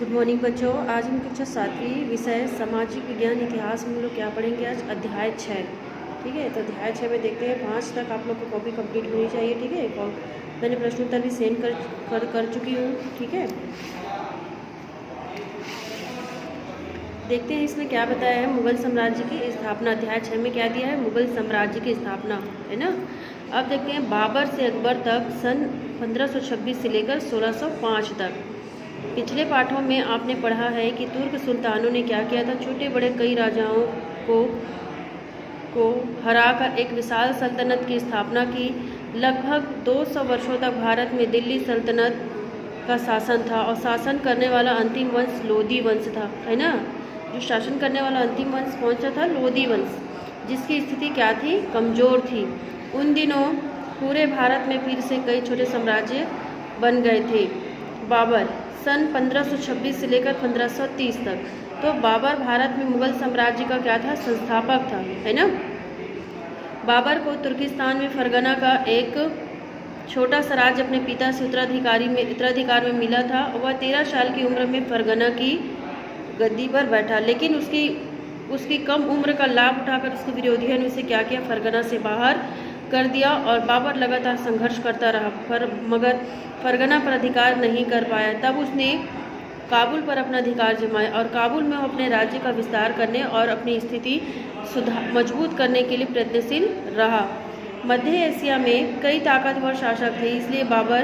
Good morning बच्चों। आज हम कक्षा 7वीं विषय सामाजिक विज्ञान इतिहास में हम लोग क्या पढ़ेंगे। आज अध्याय 6। ठीक है, तो अध्याय 6 में देखते हैं 5 तक आप लोग को कॉपी कंप्लीट होनी चाहिए। ठीक है, और मैंने प्रश्नोत्तर भी सेंड कर चुकी हूँ। ठीक है, देखते हैं इसमें क्या बताया है। मुगल साम्राज्य की स्थापना, अध्याय 6 में क्या दिया है, मुगल साम्राज्य की स्थापना, है ना। अब देखते हैं बाबर से अकबर तक सन 1526 से लेकर 1605 तक। पिछले पाठों में आपने पढ़ा है कि तुर्क सुल्तानों ने क्या किया था, छोटे बड़े कई राजाओं को हराकर एक विशाल सल्तनत की स्थापना की। लगभग 200 वर्षों तक भारत में दिल्ली सल्तनत का शासन था और शासन करने वाला अंतिम वंश लोधी वंश था, है ना। जो शासन करने वाला अंतिम वंश कौन सा था, लोधी वंश, जिसकी स्थिति क्या थी, कमज़ोर थी। उन दिनों पूरे भारत में फिर से कई छोटे साम्राज्य बन गए थे। बाबर सन 1526 से लेकर 1530 तक, तो बाबर भारत में मुगल साम्राज्य का क्या था, संस्थापक था, है ना। बाबर को तुर्किस्तान में फरगना का एक छोटा सा राज्य अपने पिता से उत्तराधिकार में मिला था। वह 13 साल की उम्र में फरगना की गद्दी पर बैठा, लेकिन उसकी कम उम्र का लाभ उठाकर उसके विरोधियों ने उसे क्या किया, फरगना से बाहर कर दिया और बाबर लगातार संघर्ष करता रहा, मगर फरगना पर अधिकार नहीं कर पाया। तब उसने काबुल पर अपना अधिकार जमाया और काबुल में वो अपने राज्य का विस्तार करने और अपनी स्थिति मजबूत करने के लिए प्रयत्नशील रहा। मध्य एशिया में कई ताकतवर शासक थे, इसलिए बाबर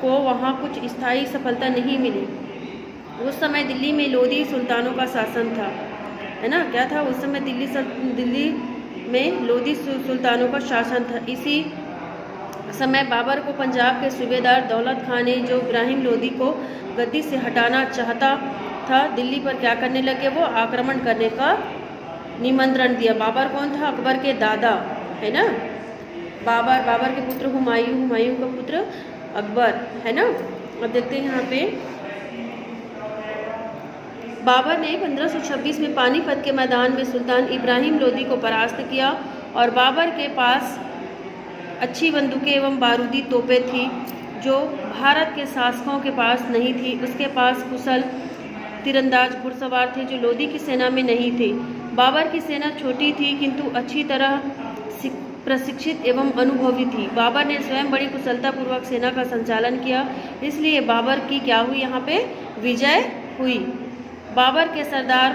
को वहाँ कुछ स्थायी सफलता नहीं मिली। उस समय दिल्ली में लोधी सुल्तानों का शासन था, है ना। क्या था उस समय, दिल्ली में लोधी सुल्तानों का शासन था। इसी समय बाबर को पंजाब के सूबेदार दौलत खान ने, जो इब्राहिम लोधी को गद्दी से हटाना चाहता था, दिल्ली पर क्या करने लगे, वो आक्रमण करने का निमंत्रण दिया। बाबर कौन था, अकबर के दादा, है ना। बाबर के पुत्र हुमायूं का पुत्र अकबर, है ना। अब देखते हैं यहाँ पे बाबर ने 1526 में पानीपत के मैदान में सुल्तान इब्राहिम लोधी को परास्त किया और बाबर के पास अच्छी बंदूकें एवं बारूदी तोपें थी, जो भारत के शासकों के पास नहीं थी। उसके पास कुशल तीरंदाज घुड़सवार थे, जो लोधी की सेना में नहीं थे। बाबर की सेना छोटी थी किंतु अच्छी तरह प्रशिक्षित एवं अनुभवी थी। बाबर ने स्वयं बड़ी कुशलतापूर्वक सेना का संचालन किया, इसलिए बाबर की क्या हुई, यहाँ पे विजय हुई। बाबर के सरदार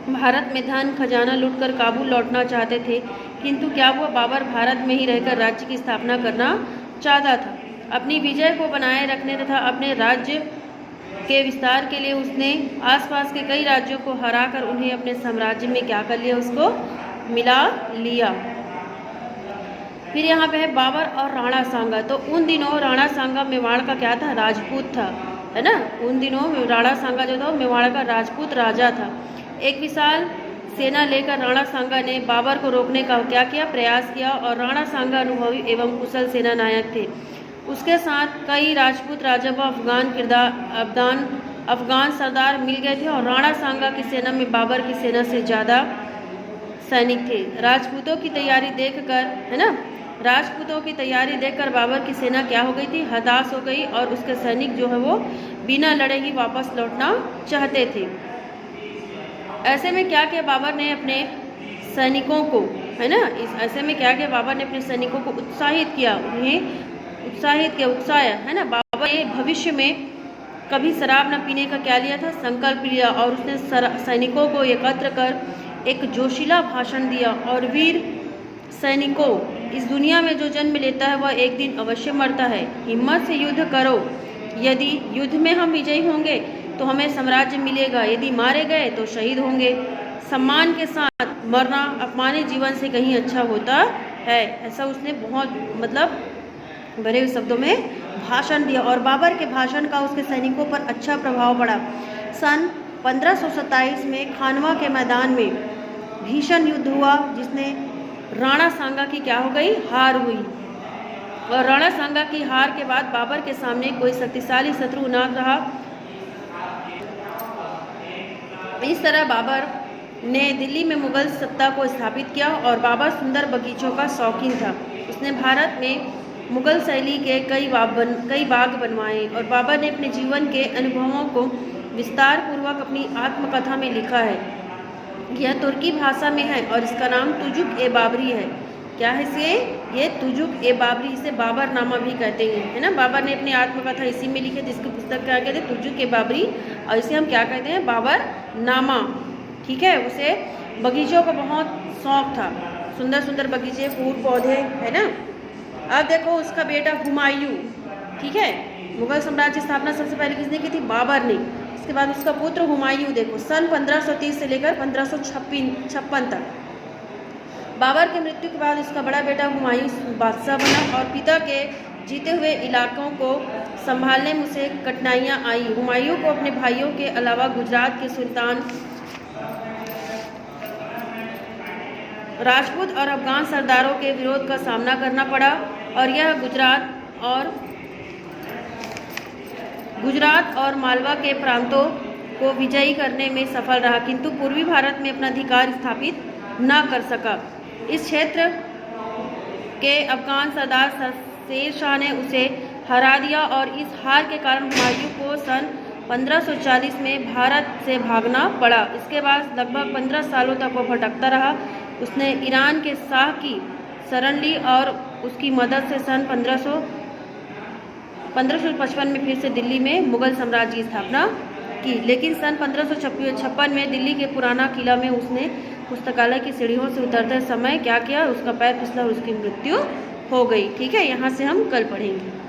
भारत में धन खजाना लूटकर काबुल लौटना चाहते थे, किंतु क्या हुआ, बाबर भारत में ही रहकर राज्य की स्थापना करना चाहता था। अपनी विजय को बनाए रखने तथा अपने राज्य के विस्तार के लिए उसने आसपास के कई राज्यों को हराकर उन्हें अपने साम्राज्य में क्या कर लिया, उसको मिला लिया। फिर यहाँ पे है बाबर और राणा सांगा। तो उन दिनों राणा सांगा मेवाड़ का क्या था, राजपूत था, है ना। उन दिनों राणा सांगा जो था मेवाड़ का राजपूत राजा था। एक विशाल सेना लेकर राणा सांगा ने बाबर को रोकने का क्या किया, प्रयास किया, और राणा सांगा अनुभवी एवं कुशल सेना नायक थे। उसके साथ कई राजपूत राजा व अफगान सरदार मिल गए थे और राणा सांगा की सेना में बाबर की सेना से ज़्यादा सैनिक थे। राजपूतों की तैयारी देखकर, है ना, राजपूतों की तैयारी देखकर बाबर की सेना क्या हो गई थी, हताश हो गई और उसके सैनिक जो है वो बिना लड़े ही वापस लौटना चाहते थे। ऐसे में क्या किया बाबर ने अपने सैनिकों को, है ना, ऐसे में क्या किया बाबर ने अपने सैनिकों को उत्साहित किया, उन्हें उकसाया, है ना। बाबर ने भविष्य में कभी शराब न पीने का क्या लिया था, संकल्प लिया, और उसने सैनिकों को एकत्र कर एक जोशीला भाषण दिया और वीर सैनिकों, इस दुनिया में जो जन्म लेता है वह एक दिन अवश्य मरता है। हिम्मत से युद्ध करो, यदि युद्ध में हम विजयी होंगे तो हमें साम्राज्य मिलेगा, यदि मारे गए तो शहीद होंगे। सम्मान के साथ मरना अपमानित जीवन से कहीं अच्छा होता है। ऐसा उसने बहुत भरे हुए शब्दों में भाषण दिया और बाबर के भाषण का उसके सैनिकों पर अच्छा प्रभाव पड़ा। सन 1527 में खानवा के मैदान में भीषण युद्ध हुआ, जिसने राणा सांगा की क्या हो गई, हार हुई। और राणा सांगा की हार के बाद बाबर के सामने कोई शक्तिशाली शत्रु न रहा। इस तरह बाबर ने दिल्ली में मुगल सत्ता को स्थापित किया और बाबर सुंदर बगीचों का शौकीन था। उसने भारत में मुगल शैली के कई बाग बनवाए और बाबर ने अपने जीवन के अनुभवों को विस्तार पूर्वक अपनी आत्मकथा में लिखा है। यह तुर्की भाषा में है और इसका नाम तुजुक ए बाबरी है। क्या है इसे? ये तुजुक ए बाबरी, इसे बाबर नामा भी कहते हैं, है ना। बाबर ने अपनी आत्मकथा इसी में लिखी, जिसकी पुस्तक क्या कहते हैं? तुजुक ए बाबरी, और इसे हम क्या कहते हैं? बाबर नामा। ठीक है। उसे बगीचों का बहुत शौक था, सुंदर सुंदर बगीचे, फूल पौधे, है ना। अब देखो उसका बेटा हुमायूं, ठीक है। मुगल साम्राज्य की स्थापना सबसे पहले किसने की थी? बाबर ने। इसके बाद उसका पुत्र हुमायूं, देखो सन 1530 से लेकर 1556 तक। बाबर की मृत्यु के बाद उसका बड़ा बेटा हुमायूं बादशाह बना और पिता के जीते हुए इलाकों को संभालने में उसे कठिनाइयाँ आई। हुमायूं को अपने भाइयों के अलावा गुजरात के सुल्तान, राजपूत और अफगान सरदारों के विरोध का सामना करना पड़ा और यह गुजरात और मालवा के प्रांतों को विजयी करने में सफल रहा, किंतु पूर्वी भारत में अपना अधिकार स्थापित न कर सका। इस क्षेत्र के अफगान सरदार शेर शाह ने उसे हरा दिया और इस हार के कारण हुमायूं को सन 1540 में भारत से भागना पड़ा। इसके बाद लगभग 15 सालों तक वो भटकता रहा। उसने ईरान के शाह की शरण ली और उसकी मदद से सन 1555 में फिर से दिल्ली में मुगल साम्राज्य की स्थापना की। लेकिन सन 1556 में दिल्ली के पुराना किला में उसने पुस्तकालय की सीढ़ियों से उतरते समय क्या किया? उसका पैर फिसला और उसकी मृत्यु हो गई। ठीक है। यहाँ से हम कल पढ़ेंगे।